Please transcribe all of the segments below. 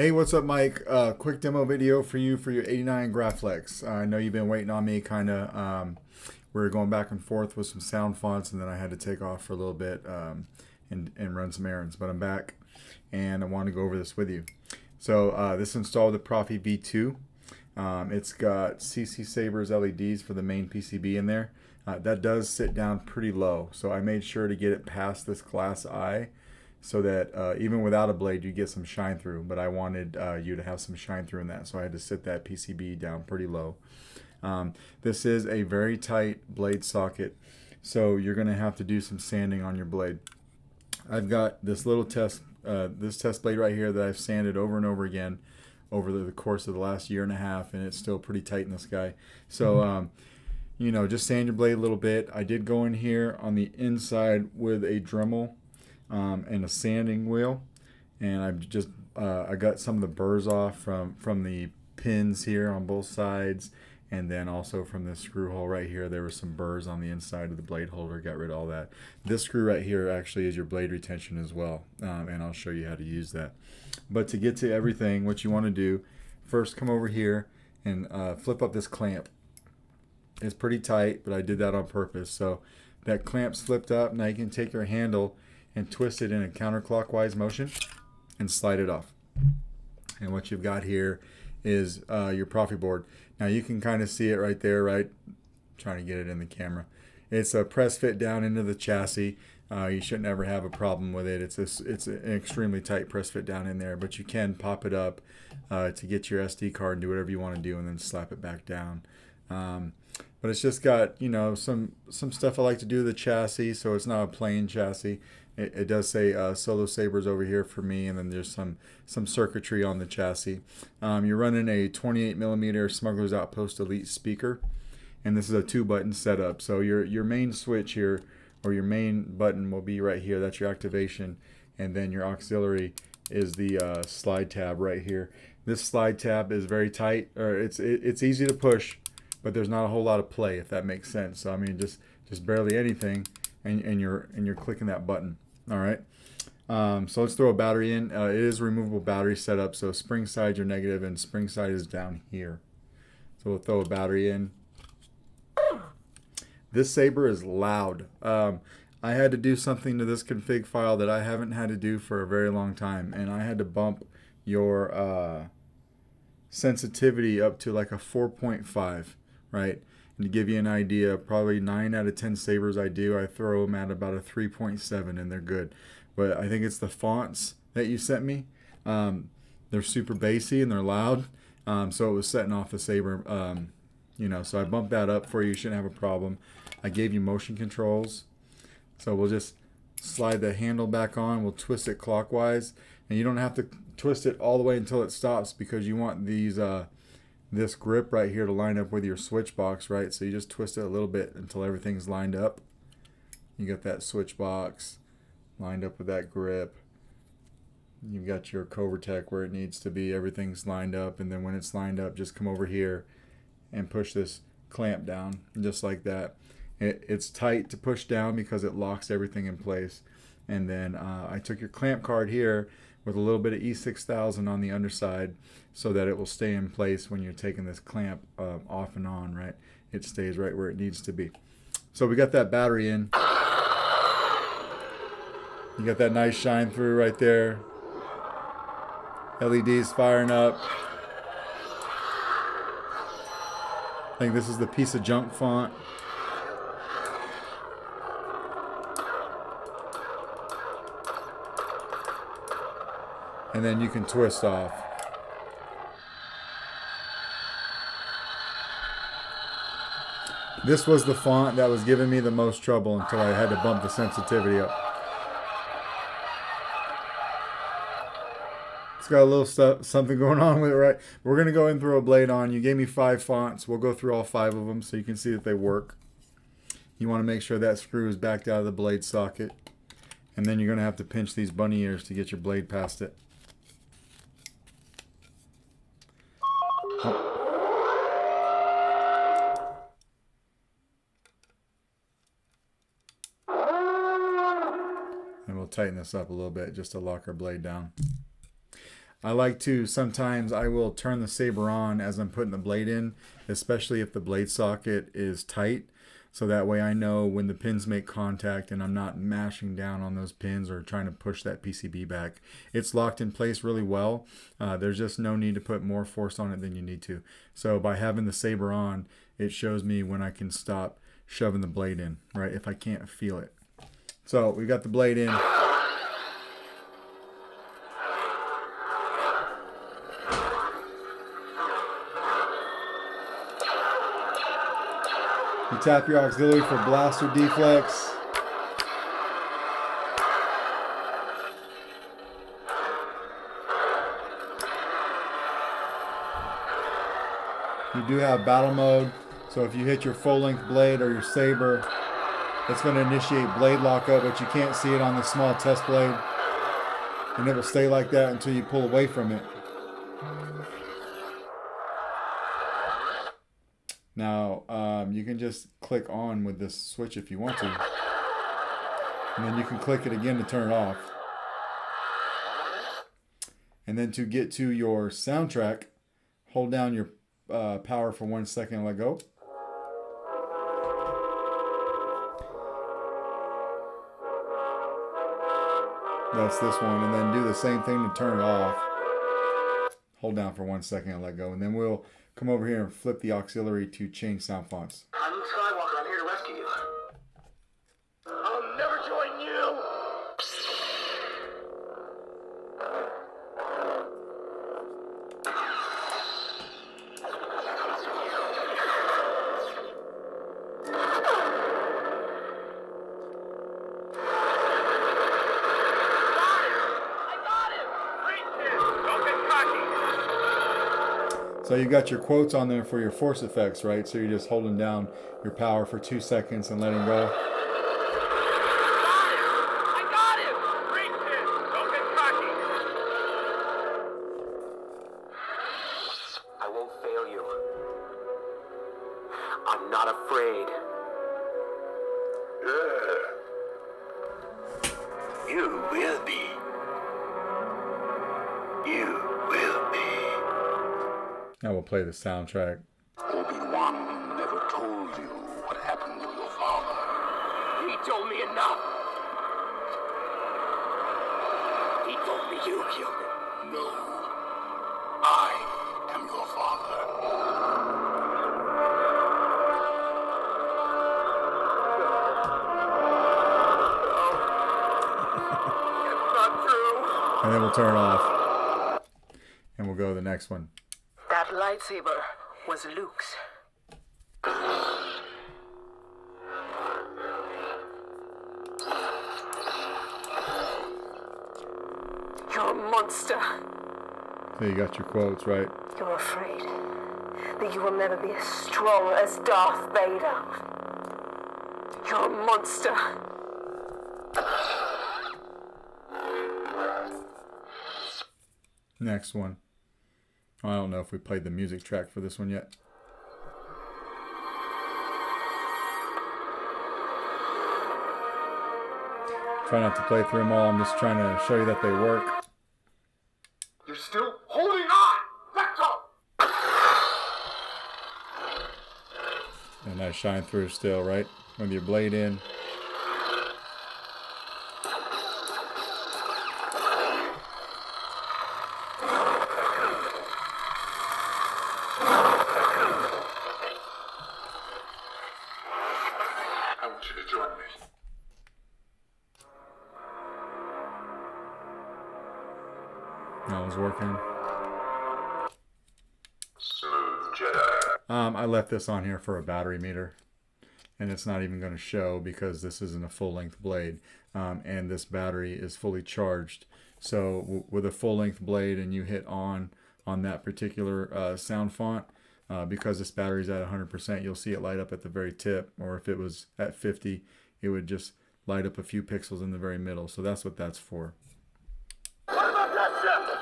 Hey, what's up, Mike? Quick demo video for you for your 89 Graflex. I know you've been waiting on me, kind of. We were going back and forth with some sound fonts, and then I had to take off for a little bit and run some errands. But I'm back, and I want to go over this with you. So this installed the Proffie V2. It's got CCSabers LEDs for the main PCB in there. That does sit down pretty low, so I made sure to get it past this glass eye so that even without a blade you get some shine through, but I wanted you to have some shine through in that, so I had to sit that PCB down pretty low. This is a very tight blade socket, so you're going to have to do some sanding on your blade. I've got this little test blade right here that I've sanded over and over again over the course of the last year and a half, and it's still pretty tight in this guy. So you know, just sand your blade a little bit. I did go in here on the inside with a Dremel and a sanding wheel, and I got some of the burrs off from the pins here on both sides, and then also from this screw hole right here there were some burrs on the inside of the blade holder. Got rid of all that. This screw right here actually is your blade retention as well, and I'll show you how to use that. But to get to everything, what you want to do first, come over here and flip up this clamp. It's pretty tight, but I did that on purpose. So that clamp's flipped up. Now you can take your handle and twist it in a counterclockwise motion and slide it off. And what you've got here is your Proffie board. Now you can kind of see it right there, right? I'm trying to get it in the camera. It's a press fit down into the chassis. You shouldn't ever have a problem with it. It's an extremely tight press fit down in there, but you can pop it up to get your SD card and do whatever you want to do, and then slap it back down. But it's just got, you know, some stuff I like to do with the chassis, so it's not a plain chassis. It does say Solo Sabers over here for me, and then there's some circuitry on the chassis. You're running a 28mm Smuggler's Outpost Elite speaker, and this is a 2-button setup. So your main switch here, or your main button, will be right here. That's your activation, and then your auxiliary is the slide tab right here. This slide tab is very tight, or it's easy to push, but there's not a whole lot of play, if that makes sense. So I mean, just barely anything, and you're clicking that button. All right. So let's throw a battery in. It is a removable battery setup, so spring sides are negative and spring side is down here. So we'll throw a battery in. This Saber is loud. I had to do something to this config file that I haven't had to do for a very long time, and I had to bump your sensitivity up to like a 4.5, right? And to give you an idea, probably 9 out of 10 Sabers I throw them at about a 3.7, and they're good. But I think it's the fonts that you sent me. They're super bassy and they're loud, so it was setting off the Saber. You know, so I bumped that up for you. You shouldn't have a problem. I gave you motion controls, so we'll just slide the handle back on. We'll twist it clockwise, and you don't have to twist it all the way until it stops, because you want this grip right here to line up with your switch box, right? So you just twist it a little bit until everything's lined up. You got that switch box lined up with that grip. You've got your Covertech where it needs to be. Everything's lined up, and then when it's lined up, just come over here and push this clamp down, just like that. It's tight to push down because it locks everything in place. And then I took your clamp card here with a little bit of E6000 on the underside so that it will stay in place when you're taking this clamp off and on, right? It stays right where it needs to be. So we got that battery in. You got that nice shine through right there. LEDs firing up. I think this is the piece of junk font. And then you can twist off. This was the font that was giving me the most trouble until I had to bump the sensitivity up. It's got a little something going on with it, right? We're going to go and throw a blade on. You gave me 5 fonts. We'll go through all 5 of them so you can see that they work. You want to make sure that screw is backed out of the blade socket. And then you're going to have to pinch these bunny ears to get your blade past it. Oh. And we'll tighten this up a little bit just to lock our blade down. I like to, sometimes I will turn the saber on as I'm putting the blade in, especially if the blade socket is tight. So that way I know when the pins make contact and I'm not mashing down on those pins or trying to push that PCB back. It's locked in place really well. There's just no need to put more force on it than you need to. So by having the saber on, it shows me when I can stop shoving the blade in, right, if I can't feel it. So we got the blade in. You tap your auxiliary for blast or deflex. You do have battle mode, so if you hit your full length blade or your saber, it's going to initiate blade lockup, but you can't see it on the small test blade. And it will stay like that until you pull away from it. Now, you can just click on with this switch if you want to. And then you can click it again to turn it off. And then to get to your soundtrack, hold down your power for 1 second and let go. That's this one. And then do the same thing to turn it off. Hold down for 1 second and let go. And then we'll come over here and flip the auxiliary to change sound fonts. I'm Luke Skywalker. I'm here to rescue you. I'll never join you. So you got your quotes on there for your force effects, right? So you're just holding down your power for 2 seconds and letting go. I got him! Great hit! Don't get cocky! I won't fail you. I'm not afraid. You will be. You will be. Now we'll play the soundtrack. Obi-Wan never told you what happened to your father. He told me enough. He told me you killed him. No. I am your father. It's not true. And then we'll turn it off. And we'll go to the next one. That lightsaber was Luke's. You're a monster. So you got your quotes, right? You're afraid that you will never be as strong as Darth Vader. You're a monster. Next one. I don't know if we played the music track for this one yet. Try not to play through them all. I'm just trying to show you that they work. You're still holding on. Let go. And I shine through still, right? With your blade in. I want you to join me. That was working. Smooth Jedi. I left this on here for a battery meter. And it's not even going to show because this isn't a full-length blade. And this battery is fully charged. So with a full-length blade and you hit on that particular sound font, because this battery's at 100%, you'll see it light up at the very tip. Or if it was at 50, it would just light up a few pixels in the very middle. So that's what that's for.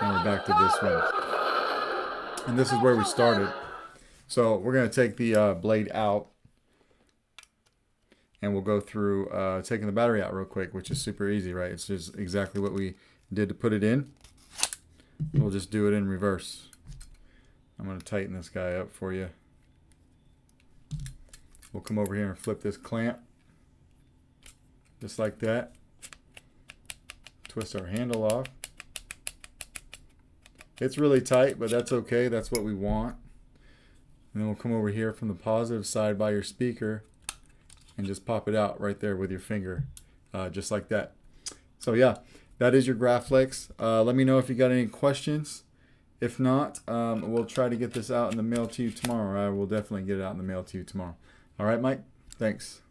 And we're back to this one. And this is where we started. So we're going to take the blade out. And we'll go through taking the battery out real quick, which is super easy, right? It's just exactly what we did to put it in. we'll just do it in reverse. I'm going to tighten this guy up for you. We'll come over here and flip this clamp. Just like that. Twist our handle off. It's really tight, but that's okay. That's what we want. And then we'll come over here from the positive side by your speaker and just pop it out right there with your finger. Just like that. So yeah, that is your Graflex. Let me know if you got any questions. If not, we'll try to get this out in the mail to you tomorrow. I will definitely get it out in the mail to you tomorrow. All right, Mike? Thanks.